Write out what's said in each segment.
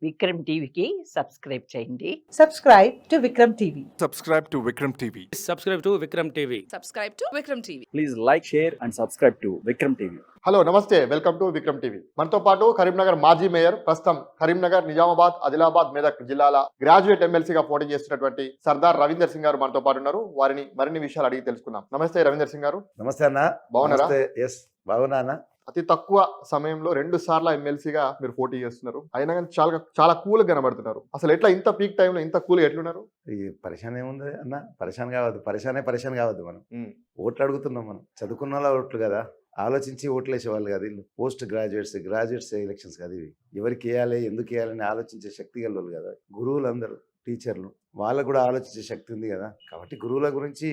విక్రమ్ టీవీకి సబ్స్క్రైబ్ చేయండి. Subscribe to Vikram TV. Subscribe to Vikram TV. Subscribe to Vikram TV. Subscribe to Vikram TV. Please like, share and subscribe to Vikram TV. Hello నమస్తే, welcome to Vikram TV. మనతో పాటు కరీంనగర్ మాజీ mayor, ప్రస్తుతం కరీంనగర్, నిజామాబాద్, ఆదిలాబాద్, మెదక్ జిల్లాల graduate ఎమ్మెల్సీగా పోటీ చేస్తున్నటువంటి సర్దార్ రవీందర్ సింగ్ గారు మనతో పాటు ఉన్నారు. వారిని మరిన్ని విషయాలు అడిగి తెలుసుకుందాం. నమస్తే రవీందర్ సింగ్ గారు. నమస్తే అన్న. బాగున్నారా? ఎస్, బాగున్నా అన్న. అతి తక్కువ సమయంలో 2 సార్లు ఎమ్మెల్సీగా మీరు పోటీ చేస్తున్నారు. అయినా కానీ చాలా కూల్ కనబడుతున్నారు. అసలు ఎట్లా ఇంత పీక్ టైంలో ఇంత కూల్ ఎట్లున్నారు? ఈ పరిశాన్ ఏముంది అన్న, పరిశాన్ కావద్దు, పరిశాన్ కావద్దు. మనం ఓట్లు అడుగుతున్నాం, మనం చదువుకున్న వాళ్ళ ఓట్లు కదా, ఆలోచించి ఓట్లు వేసేవాళ్ళు కాదు వీళ్ళు. పోస్ట్ గ్రాడ్యుయేట్స్ ఎలక్షన్స్ కాదు ఇవి. ఎవరికి వేయాలి, ఎందుకు వేయాలని ఆలోచించే శక్తి గలవాళ్ళు కదా గురువులు అందరూ, టీచర్లు. వాళ్ళకు కూడా ఆలోచించే శక్తి ఉంది కదా. కాబట్టి గురువుల గురించి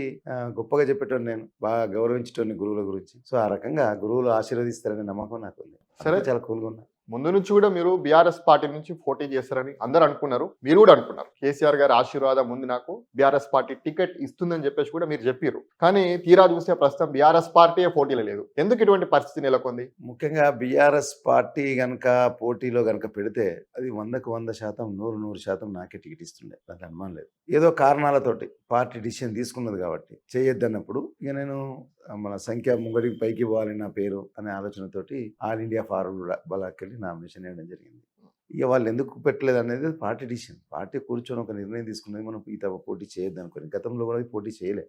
గొప్పగా చెప్పేటోని, నేను బాగా గౌరవించేటోని గురువుల గురించి. సో ఆ రకంగా గురువులు ఆశీర్వదిస్తారనే నమ్మకం నాకు ఉంది. సరే, చాలా కూల్గా ఉన్నా. ముందు నుంచి కూడా మీరు బీఆర్ఎస్ పార్టీ నుంచి పోటీ చేస్తారని అందరు అనుకున్నారు, మీరు కూడా అనుకున్నారు. కేసీఆర్ గారి ఆశీర్వాదం ముందు నాకు బీఆర్ఎస్ పార్టీ టికెట్ ఇస్తుందని చెప్పేసి కూడా మీరు చెప్పారు. కానీ తీరా చూస్తే ప్రస్తుతం బీఆర్ఎస్ పార్టీ పోటీలో లేదు. ఎందుకు ఇటువంటి పరిస్థితి నెలకొంది? ముఖ్యంగా బీఆర్ఎస్ పార్టీ గనక పోటీలో గనక పెడితే అది 100% 100% నాకే టికెట్ ఇస్తుండే, దానికి అనుమానం లేదు. ఏదో కారణాలతోటి పార్టీ డిసిషన్ తీసుకున్నది కాబట్టి చేయొద్దన్నప్పుడు ఇక నేను మన సంఖ్య ముంగడికి పైకి పోవాలి నా పేరు అనే ఆలోచనతోటి ఆల్ ఇండియా ఫార్వర్డ్ బలాకెళ్ళి నామినేషన్ వేయడం జరిగింది. ఇక వాళ్ళు ఎందుకు పెట్టలేదు అనేది పార్టీ డిసిషన్. పార్టీ కూర్చొని ఒక నిర్ణయం తీసుకున్నది, మనం ఈ పోటీ చేయొద్దు అనుకోని. గతంలో కూడా పోటీ చేయలే,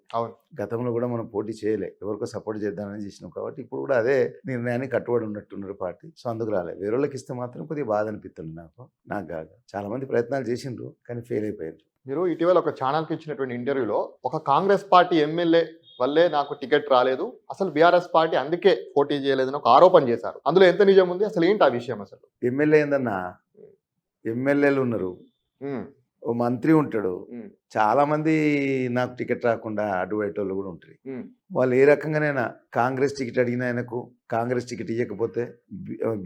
గతంలో కూడా మనం పోటీ చేయలే, ఎవరికో సపోర్ట్ చేద్దామని చేసినాం. కాబట్టి ఇప్పుడు కూడా అదే నిర్ణయాన్ని కట్టుబడి ఉన్నట్టున్నారు పార్టీ. సో అందుకు రాలేదు. వేరే వాళ్ళకి ఇస్తే మాత్రం కొద్దిగా బాధ అనిపిస్తుంది నాకు కాక. చాలా మంది ప్రయత్నాలు చేసిండ్రు కానీ ఫెయిల్ అయిపోయారు. మీరు ఇటీవల ఒక ఛానల్కి ఇచ్చినటువంటి ఇంటర్వ్యూలో ఒక కాంగ్రెస్ పార్టీ ఎమ్మెల్యే వల్లే నాకు టికెట్ రాలేదు, అసలు బీఆర్ఎస్ పార్టీ అందుకే పోటీ చేయలేదని ఒక ఆరోపణ చేశారు. అందులో ఎంత నిజం ఉంది? అసలు ఏంటి ఆ విషయం? అసలు ఎమ్మెల్యే ఏందన్నా, ఎమ్మెల్యేలు ఉన్నారు, ఓ మంత్రి ఉంటాడు, చాలా మంది నాకు టికెట్ రాకుండా అడ్డుపడేటోళ్ళు కూడా ఉంటారు. వాళ్ళు ఏ రకంగానైనా కాంగ్రెస్ టికెట్ అడిగిన ఆయనకు కాంగ్రెస్ టికెట్ ఇవ్వకపోతే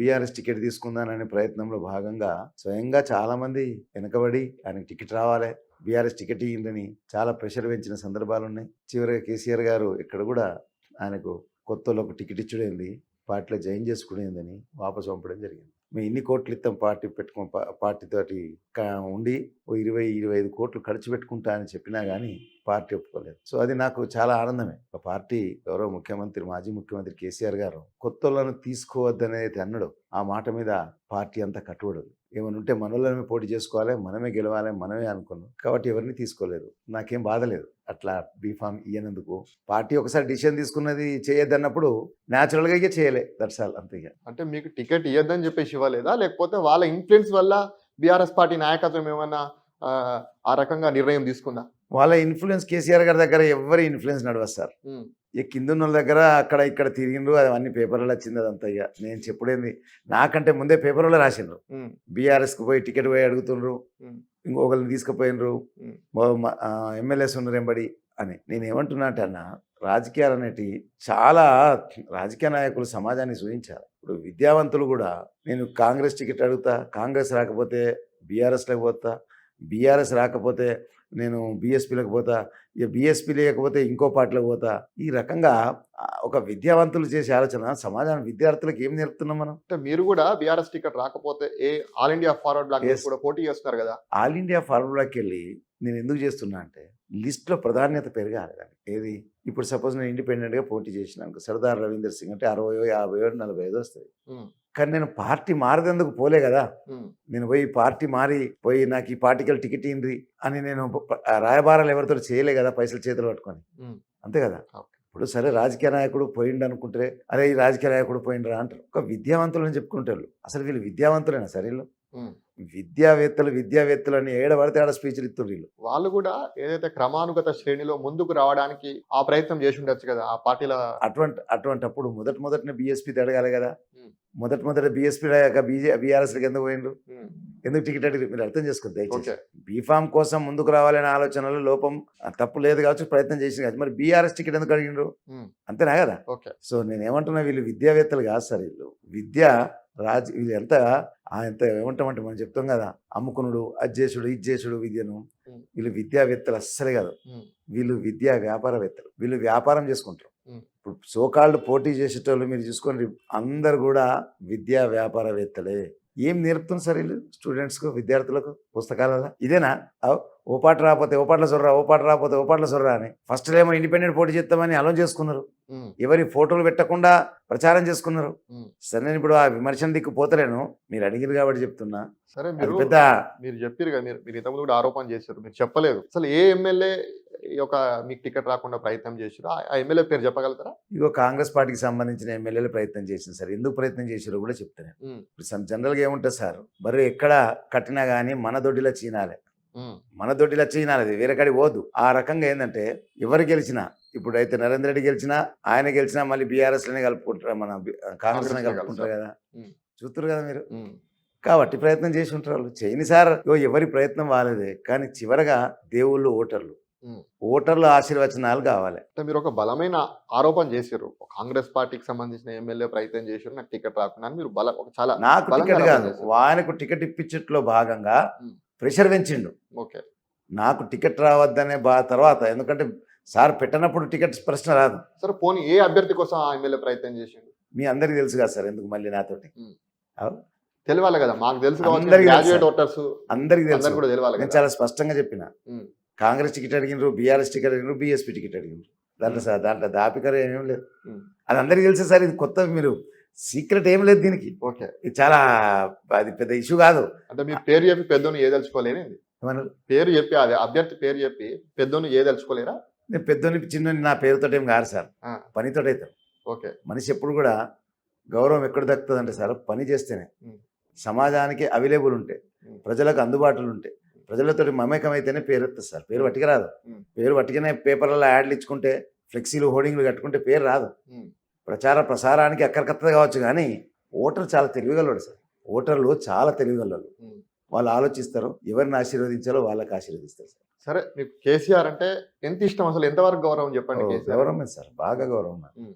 బీఆర్ఎస్ టికెట్ తీసుకుందాననే ప్రయత్నంలో భాగంగా స్వయంగా చాలా మంది వెనకబడి ఆయనకు టికెట్ రావాలి, బీఆర్ఎస్ టికెట్ ఇయ్యిందని చాలా ప్రెషర్ పెంచిన సందర్భాలు ఉన్నాయి. చివరిగా కేసీఆర్ గారు ఇక్కడ కూడా ఆయనకు కొత్తలోకి టికెట్ ఇచ్చుడైంది, పార్టీలో జాయిన్ చేసుకునేందని వాపసు పంపడం జరిగింది. మేము ఇన్ని కోట్లు ఇస్తాం పార్టీతోటి ఉండి ఓ 20-25 కోట్లు ఖర్చు పెట్టుకుంటా అని చెప్పినా కానీ పార్టీ ఒప్పుకోలేదు. సో అది నాకు చాలా ఆనందమే. ఒక పార్టీ గౌరవ ముఖ్యమంత్రి, మాజీ ముఖ్యమంత్రి కేసీఆర్ గారు కొత్తలను తీసుకోవద్దనేది అన్నాడు, ఆ మాట మీద పార్టీ అంతా కట్టుబడదు. ఏమైనా ఉంటే మనోళ్ళమే పోటీ చేసుకోవాలి, మనమే గెలవాలి, మనమే అనుకున్నాం. కాబట్టి ఎవరిని తీసుకోలేదు. నాకేం బాధ లేదు అట్లా బీఫామ్ ఇయ్యనందుకు. పార్టీ ఒకసారి డిసిషన్ తీసుకున్నది చేయొద్దన్నప్పుడు న్యాచురల్గా ఇక చేయలే, దట్స్ ఆల్, అంతే. అంటే మీకు టికెట్ ఇవ్వద్దని చెప్పేసి ఇవ్వలేదా, లేకపోతే వాళ్ళ ఇన్ఫ్లుయెన్స్ వల్ల బీఆర్ఎస్ పార్టీ నాయకత్వం ఏమన్నా ఆ రకంగా నిర్ణయం తీసుకుందా? వాళ్ళ ఇన్ఫ్లుయెన్స్ కేసీఆర్ గారి దగ్గర ఎవరి ఇన్ఫ్లుయెన్స్ నడవదు సార్. ఇక కింద ఉన్న దగ్గర అక్కడ ఇక్కడ తిరిగిండ్రు, అవన్నీ పేపర్లో వచ్చింది అదంతా. ఇక నేను చెప్పుడేంది, నాకంటే ముందే పేపర్లో రాసిండ్రు. బీఆర్ఎస్కి పోయి టికెట్ పోయి అడుగుతుండ్రు, ఇంకొకరిని తీసుకుపోయినరు, ఎమ్మెల్యేస్ ఉన్నారు ఎంబడి అని. నేను ఏమంటున్నా అంటే అన్న, రాజకీయాలు అనేటివి చాలా రాజకీయ నాయకులు సమాజాన్ని సూచించాలి. ఇప్పుడు విద్యావంతులు కూడా నేను కాంగ్రెస్ టికెట్ అడుగుతా, కాంగ్రెస్ రాకపోతే బీఆర్ఎస్లోకి పోతా, బీఆర్ఎస్ రాకపోతే నేను బీఎస్పీలోకి పోతా, ఇక బీఎస్పీ లేకపోతే ఇంకో పార్టీలోకి పోతా. ఈ రకంగా ఒక విద్యావంతులు చేసే ఆలోచన సమాజానికి, విద్యార్థులకు ఏం నేర్పుతున్నాం మనం? అంటే మీరు కూడా బీఆర్ఎస్ టికెట్ రాకపోతే ఆల్ ఇండియా ఫార్వర్డ్ బ్లాక్ కూడా పోటీ చేస్తున్నారు కదా. ఆల్ ఇండియా ఫార్వర్డ్ బ్లాక్కి వెళ్ళి నేను ఎందుకు చేస్తున్నా అంటే, లిస్టులో ప్రాధాన్యత పెరగాలి దానికి. ఏది ఇప్పుడు సపోజ్ నేను ఇండిపెండెంట్గా పోటీ చేసినాను, సర్దార్ రవీందర్ సింగ్ అంటే 60, 50, 45 వస్తుంది. కానీ నేను పార్టీ మారేందుకు పోలే కదా. నేను పోయి పార్టీ పోయి నాకు ఈ పార్టీకి టికెట్ ఇయ్యండి అని నేను రాయబారాలు ఎవరితో చేయలే కదా, పైసలు చేతులు పట్టుకొని, అంతే కదా. ఇప్పుడు సరే రాజకీయ నాయకుడు పోయిండు అనుకుంటే, అరే ఈ రాజకీయ నాయకుడు పోయిండ్రా అంటారు. ఒక విద్యావంతులని చెప్పుకుంటారు. అసలు వీళ్ళు విద్యావంతులేనా సరే? వీళ్ళు విద్యావేత్తలు అని ఏడబడితే ఆడ స్పీచ్లు ఇస్తారు వీళ్ళు. వాళ్ళు కూడా ఏదైతే క్రమానుగత శ్రేణిలో ముందుకు రావడానికి ఆ ప్రయత్నం చేసి ఉండొచ్చు కదా ఆ పార్టీలో. అటువంటప్పుడు మొదటినే బీఎస్పీ అడగాలి కదా. మొదట బీఎస్పీ బీఆర్ఎస్కి ఎందుకు పోయినరు, ఎందుకు టికెట్ అడిగి మీరు అర్థం చేసుకోండి దయచేసి. బీఫామ్ కోసం ముందుకు రావాలనే ఆలోచనలో లోపం తప్పు లేదు కావచ్చు, ప్రయత్నం చేసింది కావచ్చు. మరి బీఆర్ఎస్ టికెట్ ఎందుకు అడిగినరు, అంతేనా కదా. సో నేను ఏమంటున్నా, వీళ్ళు విద్యావేత్తలు కాదు సార్. వీళ్ళు వీళ్ళు ఎంత ఏమంటామంటే మనం చెప్తాం కదా, అమ్ముకునుడు, అజ్జేసుడు, ఇజ్జేసుడు విద్యను. వీళ్ళు విద్యావేత్తలు అస్సలే కాదు. వీళ్ళు విద్యా వ్యాపారవేత్తలు. వీళ్ళు వ్యాపారం చేసుకుంటారు. ఇప్పుడు సోకాళ్ళు పోటీ చేసేటోళ్ళు మీరు చూసుకోండి, అందరు కూడా విద్యా వ్యాపారవేత్తలే. ఏం నేర్పుతుంది సార్ వీళ్ళు స్టూడెంట్స్కు విద్యార్థులకు పుస్తకాలలో ఇదేనా ఓ పాట రాకపోతే ఓ పాటల సొర్రా, ఓ పాట రాకపోతే ఓ పాటల సొర్రా అని ఫస్ట్ ఏమో ఇండిపెండెంట్ పోటీ చేస్తామని అలౌన్ చేసుకున్నారు. ఎవరి ఫోటోలు పెట్టకుండా ప్రచారం చేసుకున్నారు. సరే నేను ఇప్పుడు ఆ విమర్శన దిక్కు పోతలేను, మీరు అడిగిరు కాబట్టి చెప్తున్నా. సరే అది పెద్ద మీరు చెప్పారు కదా, మీరు ఇంతకుముందు కూడా ఆరోపణ చేశారు, మీరు చెప్పలేదు. అసలు ఏ ఎమ్మెల్యే మీకు టికెట్ రాకుండా ప్రయత్నం చేశారు, ఆ ఎమ్మెల్యే పేరు చెప్పగలుగుతారా? ఇగో కాంగ్రెస్ పార్టీకి సంబంధించిన ఎమ్మెల్యేలు ప్రయత్నం చేసింది సార్. ఎందుకు ప్రయత్నం చేశారో కూడా చెప్తాను. ఇప్పుడు జనరల్గా ఏముంటుంది సార్, బర్రె ఎక్కడ కట్టినా కానీ మన దొడ్డిలో చీనాలి, మన దొడ్డిలో చీనాలి, వేరే కాడికి పోదు. ఆ రకంగా ఏంటంటే ఎవరు గెలిచినా, ఇప్పుడు అయితే నరేంద్ర రెడ్డి గెలిచినా ఆయన గెలిచినా మళ్ళీ బీఆర్ఎస్ లోనే కలుపుకుంటారు, మన కాంగ్రెస్ లోనే కలుపుకుంటారు కదా, చూస్తారు కదా మీరు. కాబట్టి ప్రయత్నం చేసి ఉంటారు వాళ్ళు. చేయని సార్ ఎవరి ప్రయత్నం వాళ్ళదే. కానీ చివరగా దేవుళ్ళు ఓటర్లు ఆశీర్వచనాలు కావాలి. అంటే మీరు ఒక బలమైన ఆరోపణ చేశారు, కాంగ్రెస్ పార్టీకి సంబంధించిన ఎమ్మెల్యే ప్రయత్నం చేశారు నాకు టికెట్ రాకుండా అని. మీరు చాలా నాకు టికెట్ కాదు, ఆయనకు టికెట్ ఇప్పించట్లో భాగంగా ప్రెషర్ పెంచిండు. ఓకే, నాకు టికెట్ రావద్దనే తర్వాత, ఎందుకంటే సార్ పెట్టనప్పుడు టికెట్ ప్రశ్న రాదు. సరే పోనీ ఏ అభ్యర్థి కోసం ఆ ఎమ్మెల్యే ప్రయత్నం చేసిండు మీ అందరికి తెలుసు కదా సార్, ఎందుకు మళ్ళీ నాతోటి తెలియాలి కదా, మాకు తెలుసు, అందరికి తెలుసు కూడా తెలియాలి. నేను చాలా స్పష్టంగా చెప్పిన, కాంగ్రెస్ టికెట్ అడిగినారు, బీఆర్ఎస్ టికెట్ అడిగినారు, బీఎస్పీ టికెట్ అడిగినారు. దాంట్లో దాపికర ఏమేం లేదు, అది అందరికి తెలుసు సార్. ఇది కొత్త, మీరు సీక్రెట్ ఏం లేదు దీనికి. ఓకే, ఇది చాలా అది పెద్ద ఇష్యూ కాదు. అంటే మీ పేరు చెప్పి పెద్దోని ఏదలుచుకోలేని, పేరు చెప్పి అదే అభ్యర్థి పేరు చెప్పి పెద్దోని ఏదలుచుకోలేరా? నేను పెద్దోని చిన్నోని నా పేరుతో ఏం కాదు సార్, పనితో అవుతాను. ఓకే, మనిషి ఎప్పుడు కూడా గౌరవం ఎక్కడ దక్కుతుంది అంటే సార్ పని చేస్తేనే. సమాజానికి అవైలబుల్ ఉంటే, ప్రజలకు అందుబాటులో ఉంటే, ప్రజలతో మమేకం అయితేనే పేరు వస్తుంది సార్. పేరు వట్టిగా రాదు. పేరు వట్టిగానే పేపర్లలో యాడ్లు ఇచ్చుకుంటే, ఫ్లెక్సీలు హోర్డింగ్లు కట్టుకుంటే పేరు రాదు. ప్రసారానికి అక్కడికత్తది కావచ్చు, కానీ ఓటర్ చాలా తెలివిగలవాడు సార్. ఓటర్లు చాలా తెలివిగలవాళ్ళు. వాళ్ళు ఆలోచిస్తారు, ఎవరిని ఆశీర్వదించాలో వాళ్ళకి ఆశీర్వదిస్తారు సార్. సరే, మీకు కేసీఆర్ అంటే ఎంత ఇష్టం, అసలు ఎంతవరకు గౌరవం చెప్పండి? గౌరవం సార్, బాగా గౌరవం.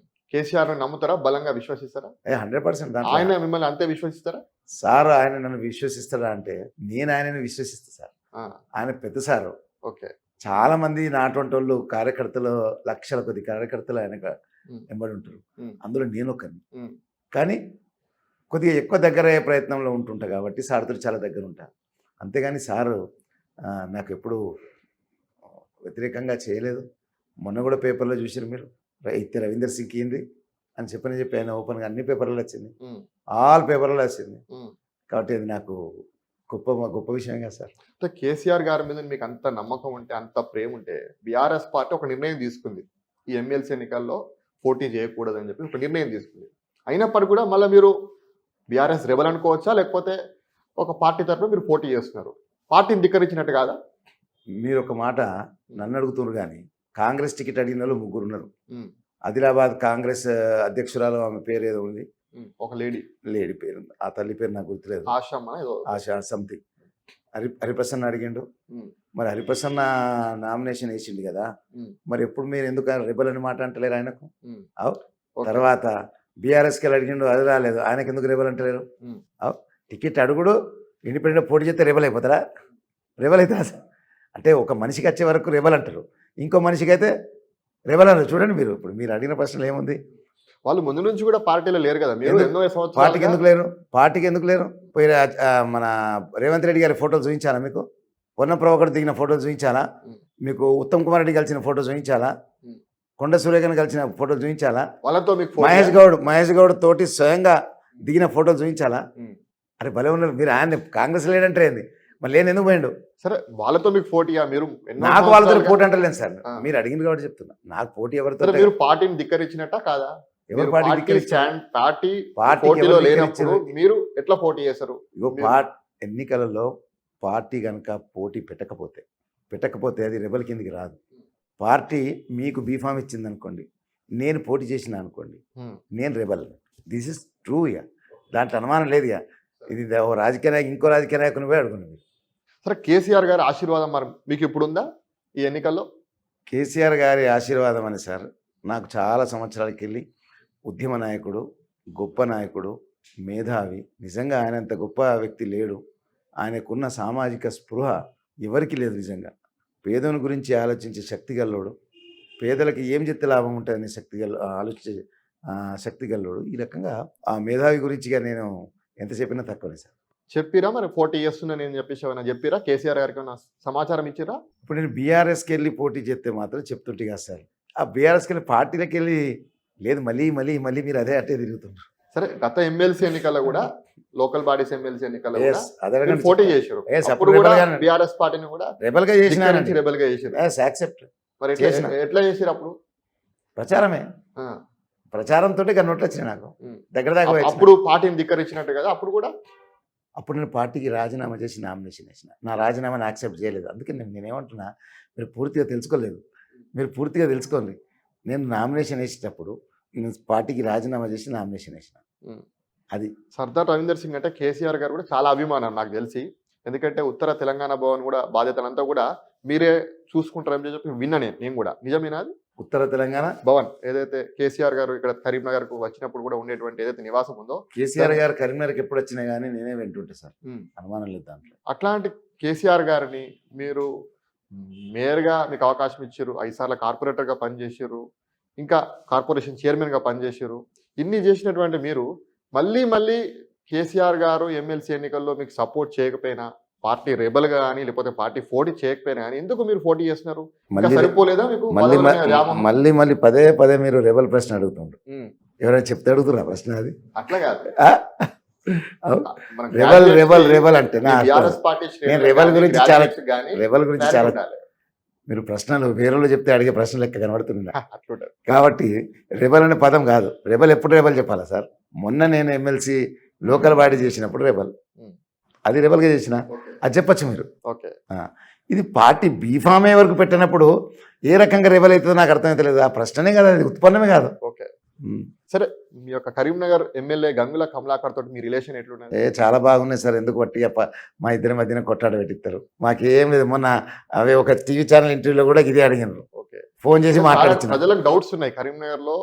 కేసీఆర్ నమ్ముతారా, బలంగా విశ్వసిస్తారా? 100%. ఆయన మిమ్మల్ని అంతే విశ్వసిస్తారా? సార్ ఆయన నన్ను విశ్వసిస్తారా అంటే నేను ఆయనను విశ్వసిస్తా సార్. ఆయన పెద్ద సారు. ఓకే, చాలా మంది నాటువంటి వాళ్ళు కార్యకర్తలు, లక్షల కొద్ది కార్యకర్తలు ఆయన వెంబడి ఉంటారు. అందులో నేను ఒకరిని. కానీ కొద్దిగా ఎక్కువ దగ్గర అయ్యే ప్రయత్నంలో ఉంటుంటా కాబట్టి సార్తో చాలా దగ్గర ఉంటా. అంతేగాని సారు నాకు ఎప్పుడు వ్యతిరేకంగా చేయలేదు. మొన్న కూడా పేపర్లో చూసారు మీరు, అయితే రవీందర్ సింగ్ ఏంది అని చెప్పి ఆయన ఓపెన్గా అన్ని పేపర్లలో వచ్చింది, ఆల్ పేపర్లలో వచ్చింది. కాబట్టి అది నాకు గొప్ప విషయం కదా సార్. అంటే కేసీఆర్ గారి మీద మీకు అంత నమ్మకం ఉంటే, అంత ప్రేమ ఉంటే, బీఆర్ఎస్ పార్టీ ఒక నిర్ణయం తీసుకుంది, ఈ ఎమ్మెల్సీ ఎన్నికల్లో పోటీ చేయకూడదని చెప్పి ఒక నిర్ణయం తీసుకుంది. అయినప్పటికీ కూడా మళ్ళీ మీరు బీఆర్ఎస్ రెబల్ అనుకోవచ్చా, లేకపోతే ఒక పార్టీ తరఫున మీరు పోటీ చేస్తున్నారు, పార్టీని ధిక్కరించినట్టు కాదా? మీరు ఒక మాట నన్ను అడుగుతున్నారు, కానీ కాంగ్రెస్ టికెట్ అడిగిన వాళ్ళు 3 ఉన్నారు. ఆదిలాబాద్ కాంగ్రెస్ అధ్యక్షురాలు, ఆమె పేరు ఏదో ఉంది, ఒక లేడీ పేరు, ఆ తల్లి పేరు నాకు గుర్తులేదు, ఆశ సంథింగ్. హరిప్రసన్న అడిగిండు. మరి హరిప్రసన్న నామినేషన్ వేసిండు కదా, మరి ఎప్పుడు మీరు ఎందుకు రెబల్ అని మాట అంటలేరు ఆయనకు? తర్వాత బీఆర్ఎస్కి అడిగిండు, అది రాలేదు, ఆయనకు ఎందుకు రెబల్ అంటలేరు? టికెట్ అడుగుడు, ఇండిపెండెంట్ పోటీ చేస్తే రెబల్ అయిపోతారా? రెబల్ అవుతారా? అంటే ఒక మనిషికి వచ్చే వరకు రెబల్ అంటారు, ఇంకో మనిషికి అయితే రెబల్ అన్నారు. చూడండి మీరు, ఇప్పుడు మీరు అడిగిన ప్రశ్నలు ఏముంది, వాళ్ళు ముందు నుంచి కూడా పార్టీలో లేరు కదా, మీరు పార్టీకి ఎందుకు లేరు? పోయి మన రేవంత్ రెడ్డి గారి ఫోటోలు చూపించాలా మీకు? పొన్నం ప్రభాకర్ దిగిన ఫోటోలు చూపించాలా మీకు? ఉత్తమ్ కుమార్ రెడ్డి కలిసిన ఫోటో చూపించాలా? కొండ సూర్యకన్ కలిసిన ఫోటోలు చూపించాలా? వాళ్ళతో మహేష్ గౌడ్ తోటి స్వయంగా దిగిన ఫోటోలు చూపించాలా? అరే భలే ఉన్నారు మీరు. ఆయన కాంగ్రెస్ లేడంటే ఏంది, మళ్ళీ నేను ఎందుకు పోయిండు? సరే, వాళ్ళతో మీకు పోటీయా? మీరు నాకు వాళ్ళతో పోటీ అంటలేను సార్, మీరు అడిగింది కాబట్టి చెప్తున్నా. నాకు పోటీ ఎవరితో? మీరు పార్టీని ధిక్కరించినట్ట కాదా? ఎవరు పార్టీలో లేనప్పుడు మీరు ఎట్లా పోటీ చేశారు? ఎన్నికలలో పార్టీ కనుక పోటీ పెట్టకపోతే అది రెబల్ కిందికి రాదు. పార్టీ మీకు బీఫామ్ ఇచ్చింది అనుకోండి, నేను పోటీ చేసిన అనుకోండి, నేను రెబల్. దిస్ ఇస్ ట్రూ ఇక, దాంట్లో అనుమానం లేదు ఇక. ఇది రాజకీయ నాయకు ఇంకో రాజకీయ నాయకుని పోయి అడుగున్నది. సరే, కేసీఆర్ గారి ఆశీర్వాదం మరి మీకు ఇప్పుడు ఉందా ఈ ఎన్నికల్లో? కేసీఆర్ గారి ఆశీర్వాదం అని సార్, నాకు చాలా సంవత్సరాలకి వెళ్ళి ఉద్యమ నాయకుడు, గొప్ప నాయకుడు, మేధావి. నిజంగా ఆయనంత గొప్ప వ్యక్తి లేడు. ఆయనకున్న సామాజిక స్పృహ ఎవరికి లేదు. నిజంగా పేదోని గురించి ఆలోచించే శక్తి గల్లోడు, పేదలకు ఏం చెప్తే లాభం ఉంటుందని ఆలోచించే శక్తి గల్లోడు. ఈ రకంగా ఆ మేధావి గురించిగా నేను ఎంత చెప్పినా తక్కువనే సార్. చెప్పిరా మరి పోటీ చేస్తున్నా నేను చెప్పేసి ఏమైనా చెప్పిరా? కేసీఆర్ గారికి ఏమైనా సమాచారం ఇచ్చిరా? ఇప్పుడు నేను బీఆర్ఎస్కి వెళ్ళి పోటీ చేస్తే మాత్రం చెప్తుంటే కదా సార్, ఆ బీఆర్ఎస్కి వెళ్ళి పార్టీలకు వెళ్ళి లేదు, మళ్ళీ మళ్ళీ మళ్ళీ మీరు అదే అట్టే తిరుగుతున్నారు. సరే, గత ఎమ్మెల్సీ ఎన్నికల్లో కూడా, లోకల్ బాడీస్ ఎమ్మెల్సీ ఎన్నికల్లో కూడా అదే మీరు పోటీ చేశారు. Yes, అప్పుడు అప్పుడు కూడా rebel గానే. బీఆర్ఎస్ పార్టీని కూడా రెబల్గా చేసిన రెబల్ గా చేశారు. యాక్సెప్ట్ మరి ఎట్లా చేసిన. ఎట్లా చేశారు అప్పుడు? ప్రచారమే, ఆ, ప్రచారంతో నోట్లు వచ్చినాయి నాకు ఉమ్. దగ్గర దాకా వచ్చినాయి. అప్పుడు పార్టీని ధిక్కరించినట్టు కదా అప్పుడు కూడా. అప్పుడు నేను పార్టీకి రాజీనామా చేసి నామినేషన్ వేసిన. నా రాజీనామాని యాక్సెప్ట్ చేయలేదు. అందుకే నేనేమంటున్నా, మీరు పూర్తిగా తెలుసుకోలేదు. మీరు పూర్తిగా తెలుసుకోండి. నేను నామినేషన్ వేసేటప్పుడు నేను పార్టీకి రాజీనామా చేసి నామినేషన్ వేసిన. ఉమ్. అది సర్దార్ రవీందర్ సింగ్ అంటే కేసీఆర్ గారు కూడా చాలా అభిమానం నాకు తెలిసి. ఎందుకంటే ఉత్తర తెలంగాణ భవన్ కూడా బాధ్యతలంతా కూడా మీరే చూసుకుంటారని చెప్పి విన్నా నేను కూడా. నిజమేనా అది? ఉత్తర తెలంగాణ భవన్ ఏదైతే కేసీఆర్ గారు ఇక్కడ కరీంనగర్ కు వచ్చినప్పుడు కూడా ఉండేటువంటి ఏదైతే నివాసం ఉందో, కేసీఆర్ గారు కరీంనగర్కి ఎప్పుడు వచ్చినా కానీ నేనే వింటుంటే సార్, ఉమ్, అనుమానం లేదు దాంట్లో. అట్లాంటి కేసీఆర్ గారిని మీరు మేయర్గా మీకు అవకాశం ఇచ్చారు, 5 సార్లు కార్పొరేటర్గా పనిచేసారు, ఇంకా కార్పొరేషన్ చైర్మన్గా పనిచేసారు. ఇన్ని చేసినటువంటి మీరు మళ్ళీ కేసీఆర్ గారు ఎమ్మెల్సీ ఎన్నికల్లో మీకు సపోర్ట్ చేయకపోయినా, పార్టీ రెబల్గా కానీ లేకపోతే పార్టీ పోటీ చేయకపోయినా కానీ ఎందుకు మీరు పోటీ చేస్తున్నారు? ఇంకా మళ్ళీ సరిపోలేదా మీకు? మళ్ళీ పదవుల వ్యామోహం? మళ్ళీ పదే మీరు రెబల్ ప్రశ్న అడుగుతుండ్రు. ఉమ్, ఎవరైనా చెప్తే అడుగుతున్నా ప్రశ్న అది? అట్లా కాదు. ఆ? మన రెబల్ graduates రెబల్ కి, రెబల్ అంటే ఈ BRS పార్టీ నేను శ్రేణులకు రెబల్ కానీ, గురించి చాలా graduates కానీ రెబల్ గురించి clarity చాలా ఉండాలి. మీరు ప్రశ్నలు వేరేలో చెప్తే అడిగే ప్రశ్న లెక్క కనబడుతుంది. అట్లుంటారు. కాబట్టి రెబల్ అనే పదం కాదు. రెబల్ ఎప్పుడు రెబల్ చెప్పాలా సార్? మొన్న నేను ఎమ్మెల్సీ లోకల్ బాడీ చేసినప్పుడు రెబల్, అది రెబల్గా చేసిన, ఓకే, అది చెప్పచ్చు మీరు. ఓకే. ఇది పార్టీ బీఫామే వరకు పెట్టినప్పుడు ఏ రకంగా రెబల్ అవుతుందో నాకు అర్థమవుతలేదు. ఆ ప్రశ్ననే కదా, అది ఉత్పన్నమే కాదు. ఓకే. సరే, మీ యొక్క కరీంనగర్ ఎమ్మెల్యే గంగుల కమలాకర్ తోటి మీ రిలేషన్ ఎట్లున్నది? చాలా బాగున్నాయి సార్. ఎందుకు బట్టి మా ఇద్దరి మధ్యన కొట్టాడ పెట్టిస్తారు. మాకేం లేదు. మొన్న అవి ఒక టీవీ ఛానల్ ఇంటర్వ్యూలో కూడా ఇదే అడిగినారు, ఓకే. ఫోన్ చేసి చాలా మాట్లాడుతున్నారు. ప్రజలకు డౌట్స్ ఉన్నాయి కరీంనగర్ లో,